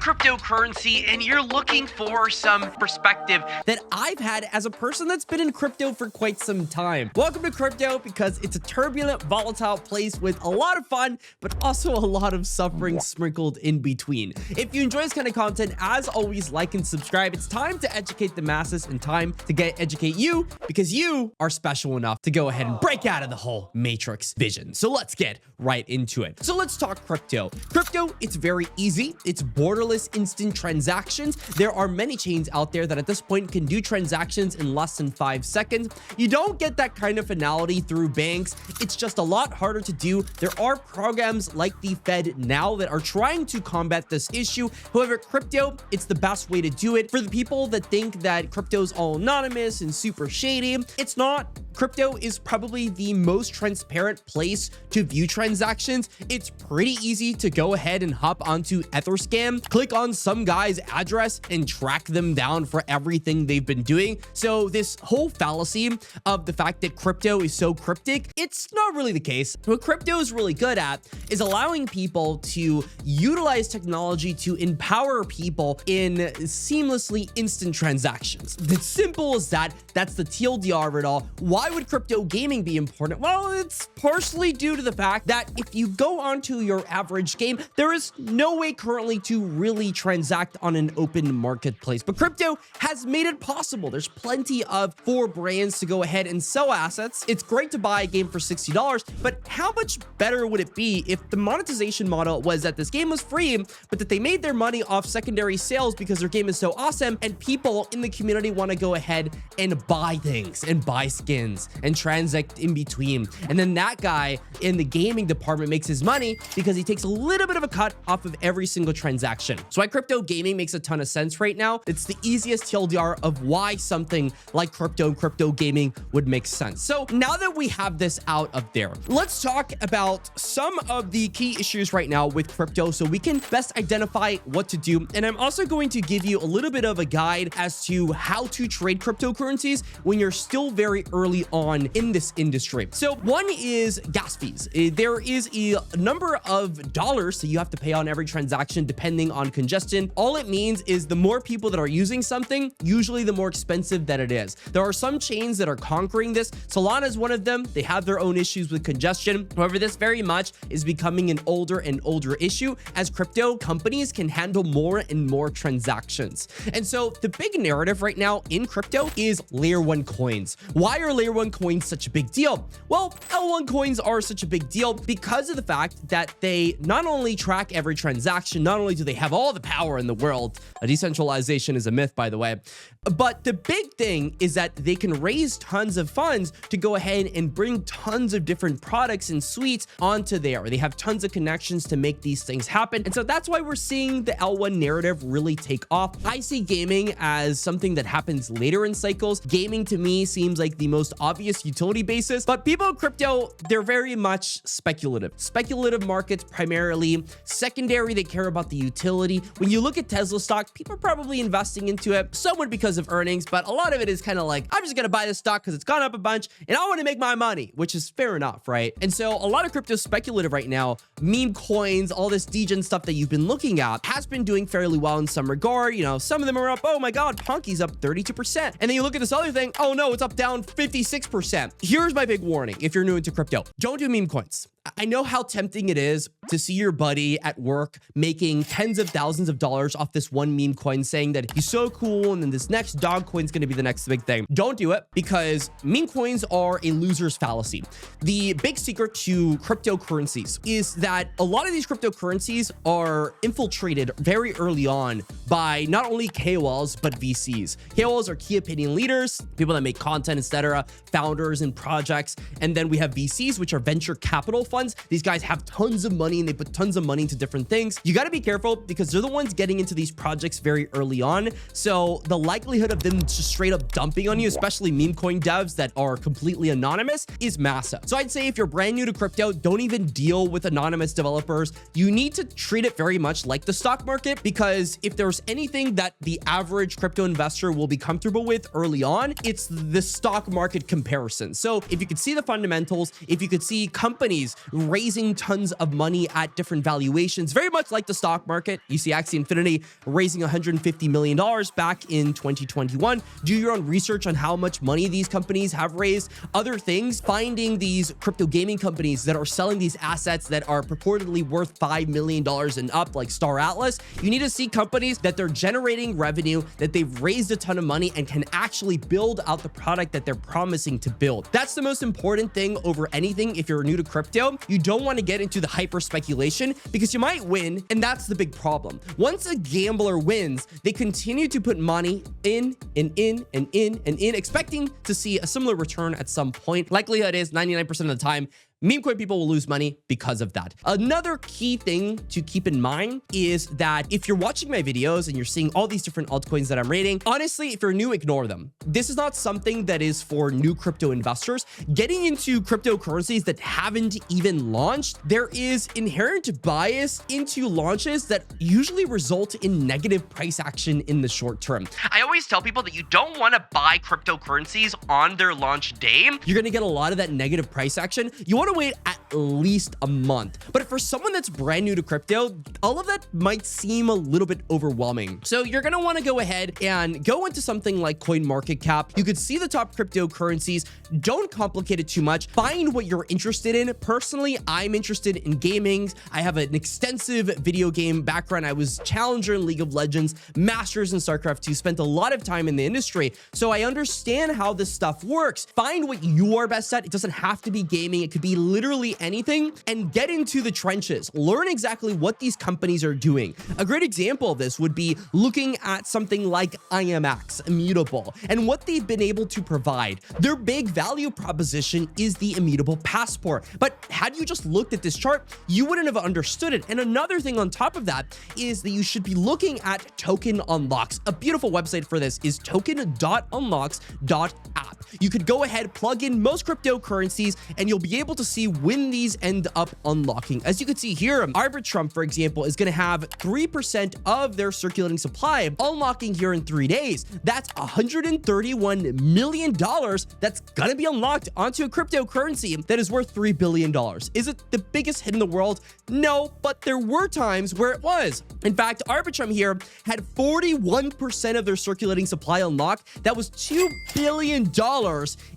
cryptocurrency and you're looking for some perspective that I've had as a person that's been in crypto for quite some time. Welcome to crypto, because it's a turbulent, volatile place with a lot of fun, but also a lot of suffering sprinkled in between. If you enjoy this kind of content, as always, like and subscribe. It's time to educate the masses and time to educate you, because you are special enough to go ahead and break out of the whole matrix vision. So let's get right into it. So let's talk crypto. Crypto, it's very easy. It's borderless instant transactions. There are many chains out there that at this point can do transactions in less than 5 seconds. You don't get that kind of finality through banks. It's just a lot harder to do. There are programs like the Fed now that are trying to combat this issue. However, crypto, it's the best way to do it. For the people that think that crypto's all anonymous and super shady, it's not. Crypto is probably the most transparent place to view transactions. It's pretty easy to go ahead and hop onto Etherscan, click on some guy's address and track them down for everything they've been doing. So this whole fallacy of the fact that crypto is so cryptic, it's not really the case. What crypto is really good at is allowing people to utilize technology to empower people in seamlessly instant transactions. It's simple as that. That's the TLDR of it all. Why would crypto gaming be important? Well, it's partially due to the fact that if you go onto your average game, there is no way currently to really transact on an open marketplace. But crypto has made it possible. There's plenty for brands to go ahead and sell assets. It's great to buy a game for $60, but how much better would it be if the monetization model was that this game was free, but that they made their money off secondary sales because their game is so awesome and people in the community want to go ahead and buy things and buy skins and transact in between. And then that guy in the gaming department makes his money because he takes a little bit of a cut off of every single transaction. So why crypto gaming makes a ton of sense right now. It's the easiest TLDR of why something like crypto and crypto gaming would make sense. So now that we have this out of there, let's talk about some of the key issues right now with crypto so we can best identify what to do. And I'm also going to give you a little bit of a guide as to how to trade cryptocurrencies when you're still very early on in this industry. So one is gas fees. There is a number of dollars that you have to pay on every transaction depending on congestion. All it means is the more people that are using something, usually the more expensive that it is. There are some chains that are conquering this. Solana is one of them. They have their own issues with congestion. However, this very much is becoming an older and older issue as crypto companies can handle more and more transactions. And so the big narrative right now in crypto is layer 1 coins. Why are layer 1 coins such a big deal? Well, L1 coins are such a big deal because of the fact that they not only track every transaction, not only do they have all the power in the world, decentralization is a myth, by the way, but the big thing is that they can raise tons of funds to go ahead and bring tons of different products and suites onto there. They have tons of connections to make these things happen. And so that's why we're seeing the L1 narrative really take off. I see gaming as something that happens later in cycles. Gaming to me seems like the most obvious utility basis, but people in crypto, they're very much speculative. Speculative markets primarily. Secondary, they care about the utility. When you look at Tesla stock, people are probably investing into it, somewhat because of earnings, but a lot of it is kind of like, I'm just gonna buy this stock because it's gone up a bunch and I want to make my money, which is fair enough, right? And so a lot of crypto is speculative right now. Meme coins, all this degen stuff that you've been looking at has been doing fairly well in some regard. You know, some of them are up, oh my God, Punky's up 32%. And then you look at this other thing, oh no, it's up down 56%. Here's my big warning if you're new into crypto. Don't do meme coins. I know how tempting it is to see your buddy at work making tens of thousands of dollars off this one meme coin saying that he's so cool and then this next dog coin is going to be the next big thing. Don't do it because meme coins are a loser's fallacy. The big secret to cryptocurrencies is that a lot of these cryptocurrencies are infiltrated very early on by not only KOLs, but VCs. KOLs are key opinion leaders, people that make content, etc., founders and projects. And then we have VCs, which are venture capital funds. These guys have tons of money and they put tons of money into different things. You got to be careful because they're the ones getting into these projects very early on. So the likelihood of them just straight up dumping on you, especially meme coin devs that are completely anonymous, is massive. So I'd say if you're brand new to crypto, don't even deal with anonymous developers. You need to treat it very much like the stock market, because if there's anything that the average crypto investor will be comfortable with early on, it's the stock market comparison. So if you could see the fundamentals, if you could see companies raising tons of money be at different valuations, very much like the stock market. You see Axie Infinity raising $150 million back in 2021. Do your own research on how much money these companies have raised. Other things, finding these crypto gaming companies that are selling these assets that are purportedly worth $5 million and up, like Star Atlas. You need to see companies that they're generating revenue, that they've raised a ton of money and can actually build out the product that they're promising to build. That's the most important thing over anything. If you're new to crypto, you don't want to get into the hyper speculation because you might win, and that's the big problem. Once a gambler wins, they continue to put money in and in and in and in, expecting to see a similar return at some point. Likelihood is 99% of the time, meme coin people will lose money because of that. Another key thing to keep in mind is that if you're watching my videos and you're seeing all these different altcoins that I'm rating, honestly, if you're new, ignore them. This is not something that is for new crypto investors. Getting into cryptocurrencies that haven't even launched, there is inherent bias into launches that usually result in negative price action in the short term. I always tell people that you don't want to buy cryptocurrencies on their launch day. You're going to get a lot of that negative price action. You want to wait at least a month. But for someone that's brand new to crypto, all of that might seem a little bit overwhelming. So you're going to want to go ahead and go into something like CoinMarketCap. You could see the top cryptocurrencies. Don't complicate it too much. Find what you're interested in. Personally, I'm interested in gaming. I have an extensive video game background. I was challenger in League of Legends, masters in StarCraft 2, spent a lot of time in the industry. So I understand how this stuff works. Find what you are best at. It doesn't have to be gaming. It could be literally anything, and get into the trenches. Learn exactly what these companies are doing. A great example of this would be looking at something like IMX, Immutable, and what they've been able to provide. Their big value proposition is the Immutable Passport. But had you just looked at this chart, you wouldn't have understood it. And another thing on top of that is that you should be looking at token unlocks. A beautiful website for this is token.unlocks.app. You could go ahead, plug in most cryptocurrencies, and you'll be able to see when these end up unlocking. As you can see here, Arbitrum, for example, is going to have 3% of their circulating supply unlocking here in 3 days. That's $131 million that's going to be unlocked onto a cryptocurrency that is worth $3 billion. Is it the biggest hit in the world? No, but there were times where it was. In fact, Arbitrum here had 41% of their circulating supply unlocked. That was $2 billion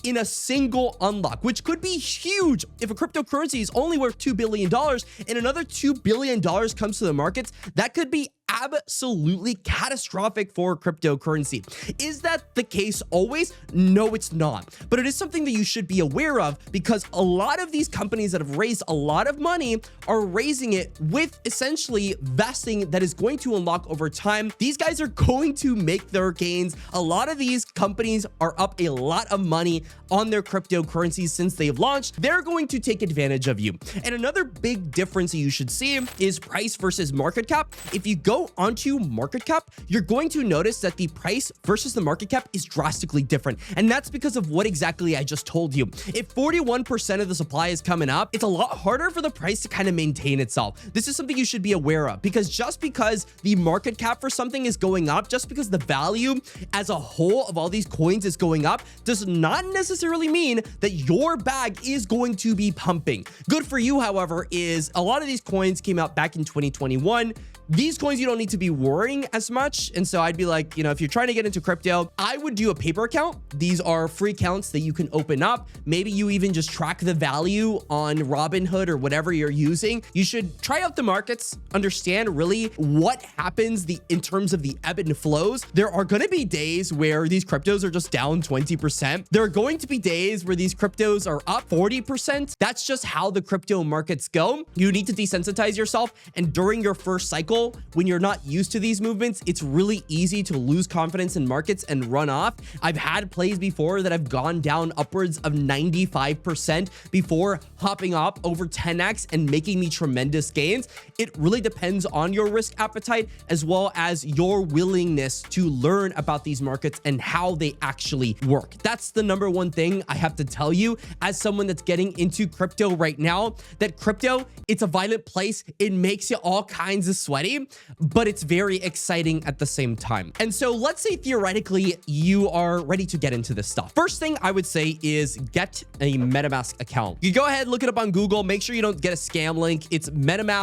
in a single unlock, which could be huge. If a cryptocurrency is only worth $2 billion and another $2 billion comes to the markets, that could be absolutely catastrophic for cryptocurrency. Is that the case always? No, it's not. But it is something that you should be aware of, because a lot of these companies that have raised a lot of money are raising it with essentially vesting that is going to unlock over time. These guys are going to make their gains. A lot of these companies are up a lot of money on their cryptocurrencies since they've launched. They're going to take advantage of you. And another big difference that you should see is price versus market cap. If you go onto market cap, you're going to notice that the price versus the market cap is drastically different. And that's because of what exactly I just told you. If 41% of the supply is coming up, it's a lot harder for the price to kind of maintain itself. This is something you should be aware of, because just because the market cap for something is going up, just because the value as a whole of all these coins is going up, does not necessarily mean that your bag is going to be pumping. Good for you, however, is a lot of these coins came out back in 2021. These coins, you don't need to be worrying as much. And so I'd be like, you know, if you're trying to get into crypto, I would do a paper account. These are free accounts that you can open up. Maybe you even just track the value on Robinhood or whatever you're using. You should try out the markets, understand really what happens in terms of the ebb and flows. There are going to be days where these cryptos are just down 20%. There are going to be days where these cryptos are up 40%. That's just how the crypto markets go. You need to desensitize yourself. And during your first cycle, when you're not used to these movements, it's really easy to lose confidence in markets and run off. I've had plays before that have gone down upwards of 95% before hopping up over 10x and making me tremendous gains. It really depends on your risk appetite as well as your willingness to learn about these markets and how they actually work. That's the number one thing I have to tell you as someone that's getting into crypto right now, that crypto, it's a violent place. It makes you all kinds of sweaty. already, but it's very exciting at the same time. And so let's say theoretically you are ready to get into this stuff. First thing I would say is get a MetaMask account. You go ahead, look it up on Google. Make sure you don't get a scam link. It's metamask.io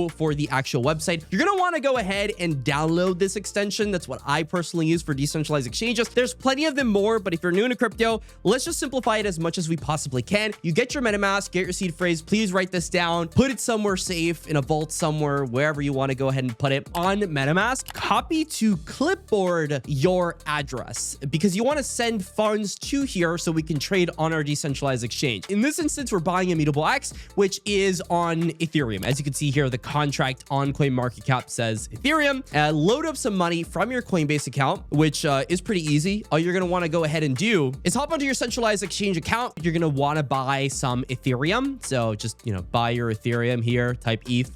for the actual website. You're going to want to go ahead and download this extension. That's what I personally use for decentralized exchanges. There's plenty of them more, but if you're new to crypto, let's just simplify it as much as we possibly can. You get your MetaMask, get your seed phrase. Please write this down, put it somewhere safe in a vault somewhere, wherever you want to go ahead and put it. On MetaMask, copy to clipboard your address because you want to send funds to here so we can trade on our decentralized exchange. In this instance, we're buying Immutable X, which is on Ethereum. As you can see here, the contract on CoinMarketCap says Ethereum. Load up some money from your Coinbase account, which is pretty easy. All you're going to want to go ahead and do is hop onto your centralized exchange account. You're going to want to buy some Ethereum. So just, buy your Ethereum here, type ETH.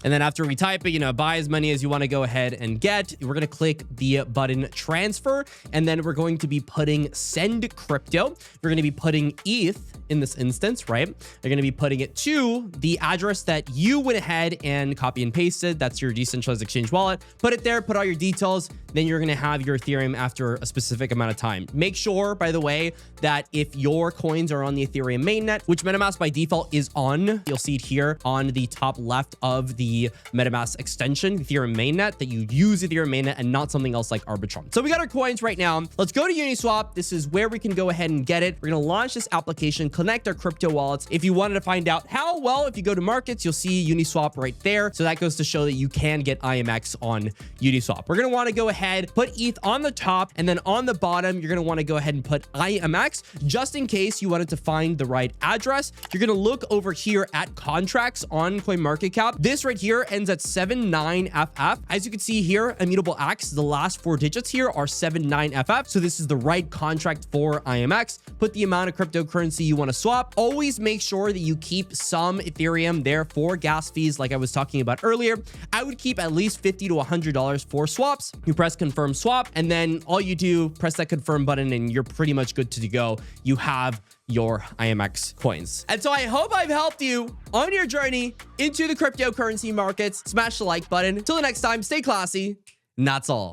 And then after we type it, buy as many as you want to go ahead and get. We're going to click the button transfer, and then we're going to be putting send crypto. We're going to be putting ETH in this instance, right? You're going to be putting it to the address that you went ahead and copy and pasted. That's your decentralized exchange wallet. Put it there, put all your details. Then you're going to have your Ethereum after a specific amount of time. Make sure, by the way, that if your coins are on the Ethereum mainnet, which MetaMask by default is on, you'll see it here on the top left of the MetaMask extension, Ethereum mainnet, that you use Ethereum mainnet and not something else like Arbitrum. So we got our coins right now. Let's go to Uniswap. This is where we can go ahead and get it. We're going to launch this application, connect our crypto wallets. If you wanted to find out how, well, if you go to markets, you'll see Uniswap right there. So that goes to show that you can get IMX on Uniswap. We're going to want to go ahead, put ETH on the top, and then on the bottom, you're going to want to go ahead and put IMX just in case you wanted to find the right address. You're going to look over here at contracts on CoinMarketCap. This right here ends at 79FF. As you can see here, Immutable X, the last 4 digits here are 79FF. So this is the right contract for IMX. Put the amount of cryptocurrency you want to swap. Always make sure that you keep some Ethereum there for gas fees, like I was talking about earlier. I would keep at least $50 to $100 for swaps. You press confirm swap, and then all you do, press that confirm button, and you're pretty much good to go. You have your IMX coins. And so I hope I've helped you on your journey into the cryptocurrency markets. Smash the like button. Till the next time, stay classy. And that's all.